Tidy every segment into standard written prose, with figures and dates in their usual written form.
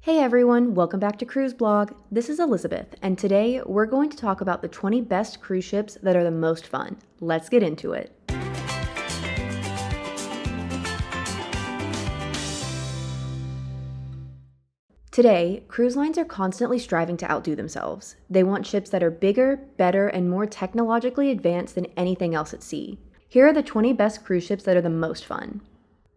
Hey everyone, welcome back to Cruise Blog. This is Elizabeth, and today we're going to talk about the 20 best cruise ships that are the most fun. Let's get into it. Today, cruise lines are constantly striving to outdo themselves. They want ships that are bigger, better, and more technologically advanced than anything else at sea. Here are the 20 best cruise ships that are the most fun.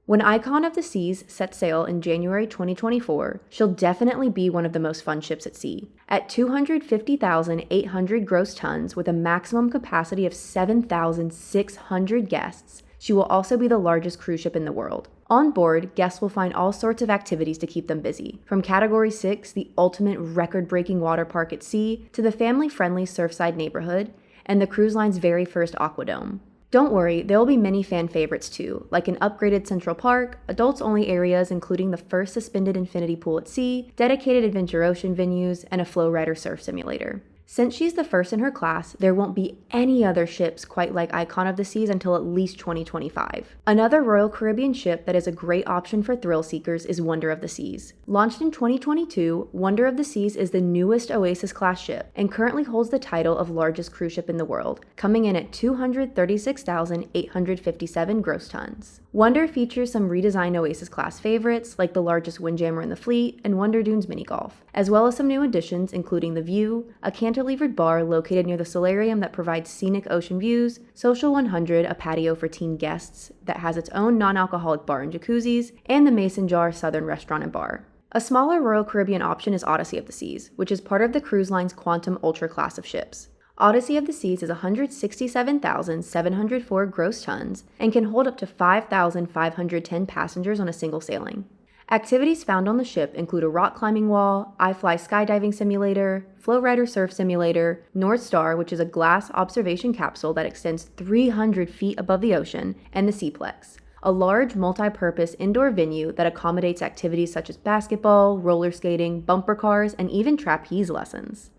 When Icon of the Seas sets sail in January 2024, she'll definitely be one of the most fun ships at sea. At 250,800 gross tons with a maximum capacity of 7,600 guests, she will also be the largest cruise ship in the world. On board, guests will find all sorts of activities to keep them busy, from Category 6, the ultimate record-breaking water park at sea, to the family-friendly Surfside neighborhood, and the cruise line's very first Aquadome. Don't worry, there will be many fan favorites too, like an upgraded Central Park, adults-only areas including the first suspended infinity pool at sea, dedicated Adventure Ocean venues, and a flow rider surf simulator. Since she's the first in her class, there won't be any other ships quite like Icon of the Seas until at least 2025. Another Royal Caribbean ship that is a great option for thrill seekers is Wonder of the Seas. Launched in 2022, Wonder of the Seas is the newest Oasis-class ship and currently holds the title of largest cruise ship in the world, coming in at 236,857 gross tons. Wonder features some redesigned Oasis-class favorites like the largest windjammer in the fleet and Wonder Dunes mini golf, as well as some new additions including the View, a cantilevered bar located near the solarium that provides scenic ocean views, Social 100, a patio for teen guests that has its own non-alcoholic bar and jacuzzis, and the Mason Jar Southern restaurant and bar. A smaller Royal Caribbean option is Odyssey of the Seas, which is part of the cruise line's Quantum Ultra class of ships. Odyssey of the Seas is 167,704 gross tons and can hold up to 5,510 passengers on a single sailing. Activities found on the ship include a rock climbing wall, iFly skydiving simulator, flow rider surf simulator, North Star, which is a glass observation capsule that extends 300 feet above the ocean, and the Seaplex, a large multi-purpose indoor venue that accommodates activities such as basketball, roller skating, bumper cars, and even trapeze lessons.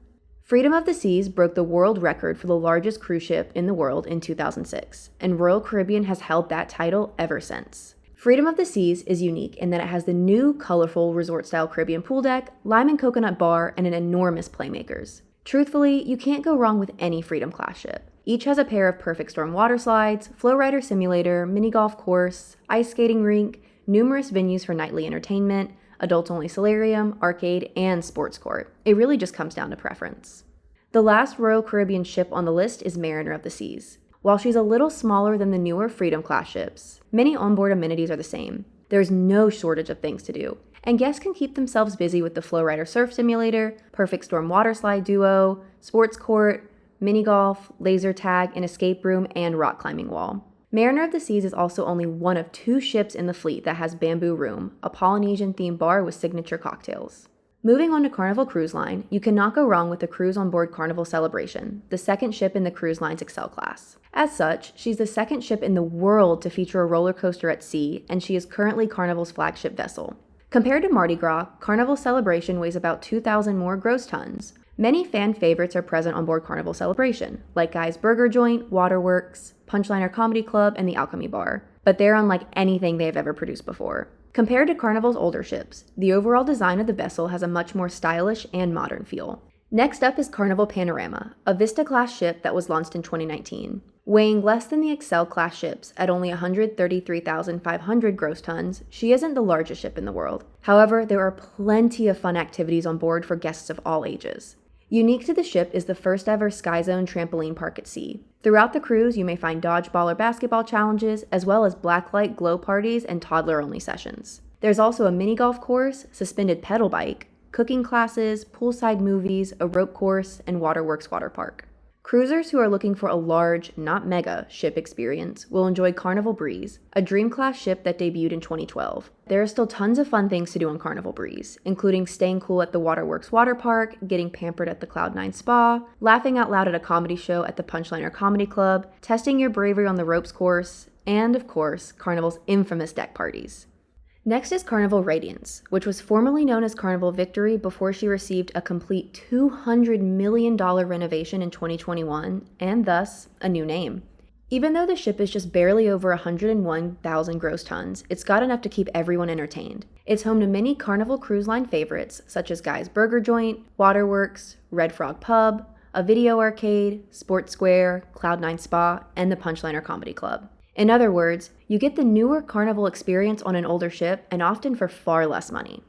Freedom of the Seas broke the world record for the largest cruise ship in the world in 2006, and Royal Caribbean has held that title ever since. Freedom of the Seas is unique in that it has the new, colorful resort-style Caribbean pool deck, lime and coconut bar, and an enormous playmakers. Truthfully, you can't go wrong with any Freedom-class ship. Each has a pair of perfect storm water slides, flow rider simulator, mini golf course, ice skating rink, numerous venues for nightly entertainment, adults-only solarium, arcade, and sports court. It really just comes down to preference. The last Royal Caribbean ship on the list is Mariner of the Seas. While she's a little smaller than the newer Freedom-class ships, many onboard amenities are the same. There's no shortage of things to do, and guests can keep themselves busy with the Flow Rider Surf Simulator, Perfect Storm Water Slide Duo, Sports Court, mini golf, laser tag, an escape room, and rock climbing wall. Mariner of the Seas is also only one of 2 ships in the fleet that has Bamboo Room, a Polynesian-themed bar with signature cocktails. Moving on to Carnival Cruise Line, you cannot go wrong with the cruise on board Carnival Celebration, the second ship in the cruise line's Excel class. As such, she's the second ship in the world to feature a roller coaster at sea, and she is currently Carnival's flagship vessel. Compared to Mardi Gras, Carnival Celebration weighs about 2,000 more gross tons. Many fan favorites are present on board Carnival Celebration, like Guy's Burger Joint, Waterworks, Punchliner Comedy Club, and the Alchemy Bar, but they're unlike anything they have ever produced before. Compared to Carnival's older ships, the overall design of the vessel has a much more stylish and modern feel. Next up is Carnival Panorama, a Vista-class ship that was launched in 2019. Weighing less than the Excel-class ships at only 133,500 gross tons, she isn't the largest ship in the world. However, there are plenty of fun activities on board for guests of all ages. Unique to the ship is the first ever Sky Zone trampoline park at sea. Throughout the cruise, you may find dodgeball or basketball challenges, as well as blacklight glow parties and toddler-only sessions. There's also a mini golf course, suspended pedal bike, cooking classes, poolside movies, a rope course, and Waterworks water park. Cruisers who are looking for a large, not mega, ship experience will enjoy Carnival Breeze, a Dream-class ship that debuted in 2012. There are still tons of fun things to do on Carnival Breeze, including staying cool at the Waterworks water park, getting pampered at the Cloud9 spa, laughing out loud at a comedy show at the Punchliner Comedy Club, testing your bravery on the ropes course, and, of course, Carnival's infamous deck parties. Next is Carnival Radiance, which was formerly known as Carnival Victory before she received a complete $200 million renovation in 2021, and thus, a new name. Even though the ship is just barely over 101,000 gross tons, it's got enough to keep everyone entertained. It's home to many Carnival Cruise Line favorites, such as Guy's Burger Joint, Waterworks, Red Frog Pub, a video arcade, Sports Square, Cloud9 Spa, and the Punchliner Comedy Club. In other words, you get the newer Carnival experience on an older ship and often for far less money.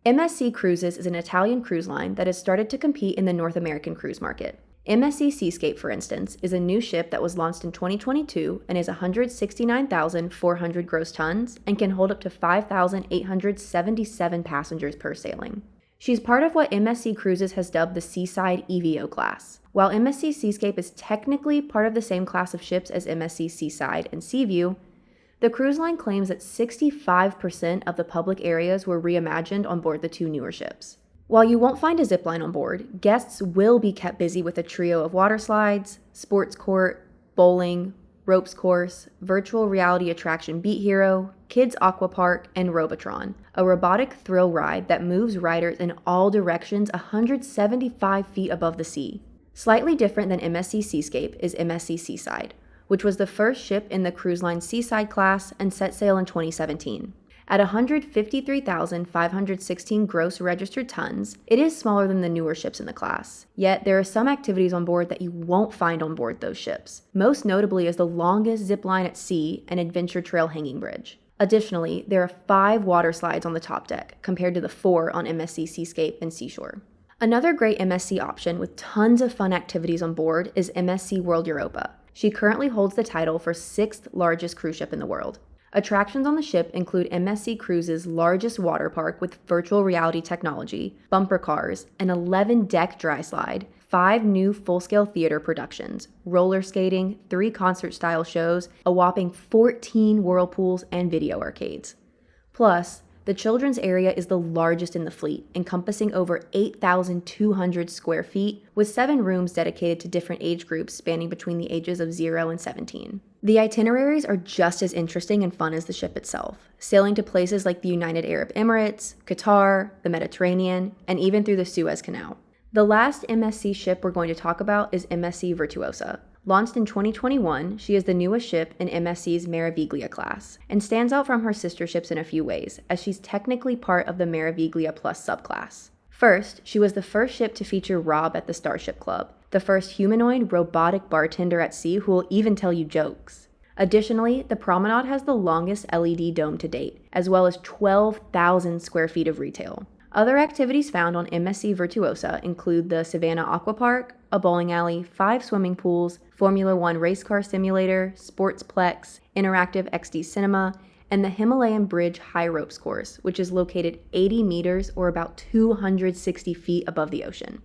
MSC Cruises is an Italian cruise line that has started to compete in the North American cruise market. MSC Seascape, for instance, is a new ship that was launched in 2022 and is 169,400 gross tons and can hold up to 5,877 passengers per sailing. She's part of what MSC Cruises has dubbed the Seaside EVO class. While MSC Seascape is technically part of the same class of ships as MSC Seaside and Seaview, the cruise line claims that 65% of the public areas were reimagined on board the two newer ships. While you won't find a zipline on board, guests will be kept busy with a trio of water slides, sports court, bowling, ropes course, virtual reality attraction Beat Hero, Kids Aqua Park, and Robotron, a robotic thrill ride that moves riders in all directions 175 feet above the sea. Slightly different than MSC Seascape is MSC Seaside, which was the first ship in the cruise line Seaside class and set sail in 2017. At 153,516 gross registered tons, it is smaller than the newer ships in the class. Yet, there are some activities on board that you won't find on board those ships. Most notably is the longest zip line at sea and adventure trail hanging bridge. Additionally, there are 5 water slides on the top deck, compared to the 4 on MSC Seascape and Seashore. Another great MSC option with tons of fun activities on board is MSC World Europa. She currently holds the title for 6th largest cruise ship in the world. Attractions on the ship include MSC Cruises' largest water park with virtual reality technology, bumper cars, an 11-deck dry slide, 5 new full-scale theater productions, roller skating, 3 concert-style shows, a whopping 14 whirlpools, and video arcades. Plus, the children's area is the largest in the fleet, encompassing over 8,200 square feet, with 7 rooms dedicated to different age groups spanning between the ages of 0 and 17. The itineraries are just as interesting and fun as the ship itself, sailing to places like the United Arab Emirates, Qatar, the Mediterranean, and even through the Suez Canal. The last MSC ship we're going to talk about is MSC Virtuosa. Launched in 2021, she is the newest ship in MSC's Meraviglia class, and stands out from her sister ships in a few ways, as she's technically part of the Meraviglia Plus subclass. First, she was the first ship to feature Rob at the Starship Club, the first humanoid robotic bartender at sea who will even tell you jokes. Additionally, the promenade has the longest LED dome to date, as well as 12,000 square feet of retail. Other activities found on MSC Virtuosa include the Savannah Aqua Park, a bowling alley, 5 swimming pools, Formula One race car simulator, Sportsplex, interactive XD cinema, and the Himalayan Bridge High Ropes course, which is located 80 meters or about 260 feet above the ocean.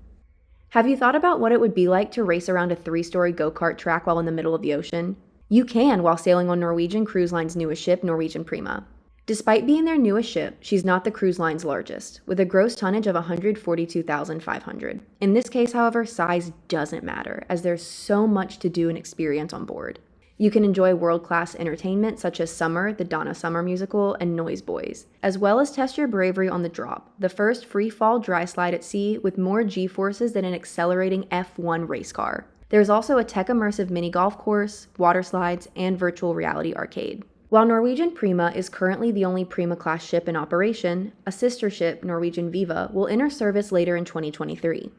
Have you thought about what it would be like to race around a 3-story go-kart track while in the middle of the ocean? You can while sailing on Norwegian Cruise Line's newest ship, Norwegian Prima. Despite being their newest ship, she's not the cruise line's largest, with a gross tonnage of 142,500. In this case, however, size doesn't matter, as there's so much to do and experience on board. You can enjoy world-class entertainment such as Summer, the Donna Summer musical, and Noise Boys, as well as test your bravery on the Drop, the first free-fall dry slide at sea with more G-forces than an accelerating F1 race car. There's also a tech-immersive mini-golf course, water slides, and virtual reality arcade. While Norwegian Prima is currently the only Prima-class ship in operation, a sister ship, Norwegian Viva, will enter service later in 2023.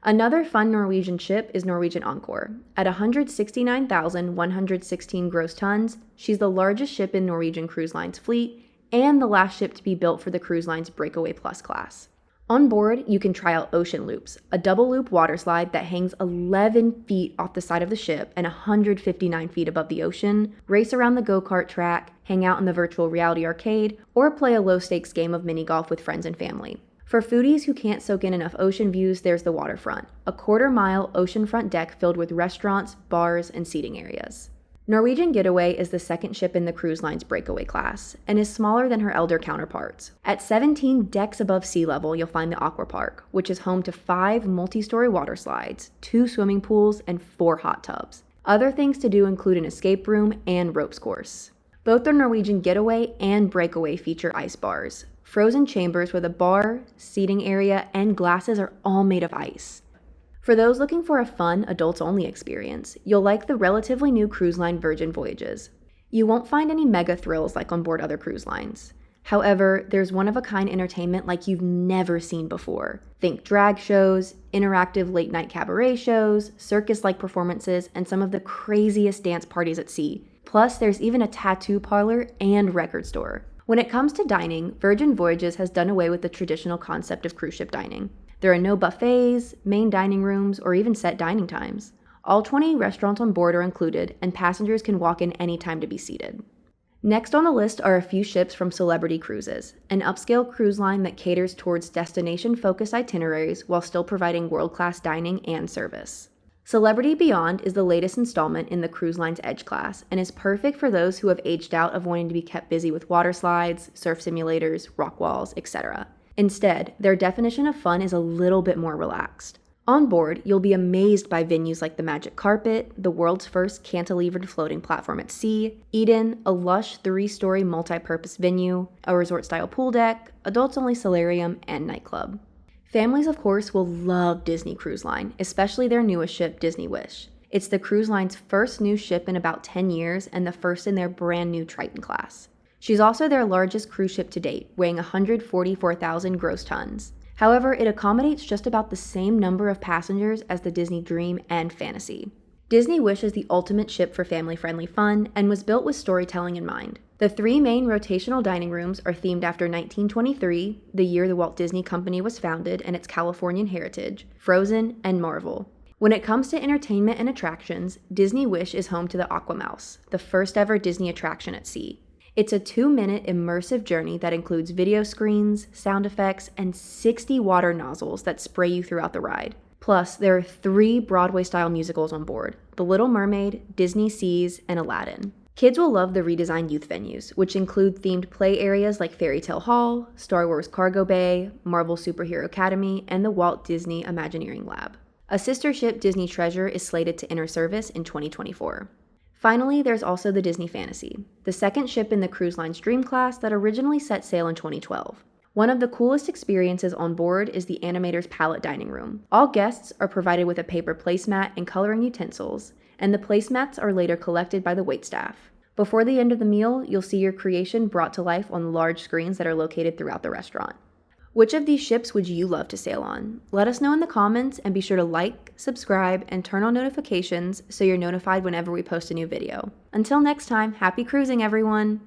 Another fun Norwegian ship is Norwegian Encore. At 169,116 gross tons, she's the largest ship in Norwegian Cruise Line's fleet and the last ship to be built for the cruise line's Breakaway Plus class. On board, you can try out Ocean Loops, a double-loop water slide that hangs 11 feet off the side of the ship and 159 feet above the ocean, race around the go-kart track, hang out in the virtual reality arcade, or play a low-stakes game of mini-golf with friends and family. For foodies who can't soak in enough ocean views, there's the waterfront, a quarter-mile oceanfront deck filled with restaurants, bars, and seating areas. Norwegian Getaway is the second ship in the cruise line's Breakaway class, and is smaller than her elder counterparts. At 17 decks above sea level, you'll find the Aqua Park, which is home to 5 multi-story water slides, 2 swimming pools, and 4 hot tubs. Other things to do include an escape room and ropes course. Both the Norwegian Getaway and Breakaway feature ice bars, frozen chambers where the bar, seating area, and glasses are all made of ice. For those looking for a fun, adults-only experience, you'll like the relatively new cruise line Virgin Voyages. You won't find any mega thrills like on board other cruise lines. However, there's one-of-a-kind entertainment like you've never seen before. Think drag shows, interactive late-night cabaret shows, circus-like performances, and some of the craziest dance parties at sea. Plus, there's even a tattoo parlor and record store. When it comes to dining, Virgin Voyages has done away with the traditional concept of cruise ship dining. There are no buffets, main dining rooms, or even set dining times. All 20 restaurants on board are included, and passengers can walk in any time to be seated. Next on the list are a few ships from Celebrity Cruises, an upscale cruise line that caters towards destination-focused itineraries while still providing world-class dining and service. Celebrity Beyond is the latest installment in the cruise line's Edge class and is perfect for those who have aged out of wanting to be kept busy with water slides, surf simulators, rock walls, etc. Instead, their definition of fun is a little bit more relaxed. On board, you'll be amazed by venues like the Magic Carpet, the world's first cantilevered floating platform at sea, Eden, a lush 3-story multi-purpose venue, a resort-style pool deck, adults-only solarium, and nightclub. Families, of course, will love Disney Cruise Line, especially their newest ship, Disney Wish. It's the cruise line's first new ship in about 10 years and the first in their brand new Triton class. She's also their largest cruise ship to date, weighing 144,000 gross tons. However, it accommodates just about the same number of passengers as the Disney Dream and Fantasy. Disney Wish is the ultimate ship for family-friendly fun and was built with storytelling in mind. The 3 main rotational dining rooms are themed after 1923, the year the Walt Disney Company was founded and its Californian heritage, Frozen, and Marvel. When it comes to entertainment and attractions, Disney Wish is home to the Aquamouse, the first ever Disney attraction at sea. It's a 2-minute immersive journey that includes video screens, sound effects, and 60 water nozzles that spray you throughout the ride. Plus, there are 3 Broadway-style musicals on board: The Little Mermaid, Disney Seas, and Aladdin. Kids will love the redesigned youth venues, which include themed play areas like Fairy Tale Hall, Star Wars Cargo Bay, Marvel Superhero Academy, and the Walt Disney Imagineering Lab. A sister ship, Disney Treasure, is slated to enter service in 2024. Finally, there's also the Disney Fantasy, the second ship in the cruise line's Dream class that originally set sail in 2012. One of the coolest experiences on board is the Animator's Palette Dining Room. All guests are provided with a paper placemat and coloring utensils, and the placemats are later collected by the waitstaff. Before the end of the meal, you'll see your creation brought to life on large screens that are located throughout the restaurant. Which of these ships would you love to sail on? Let us know in the comments, and be sure to like, subscribe, and turn on notifications so you're notified whenever we post a new video. Until next time, happy cruising, everyone!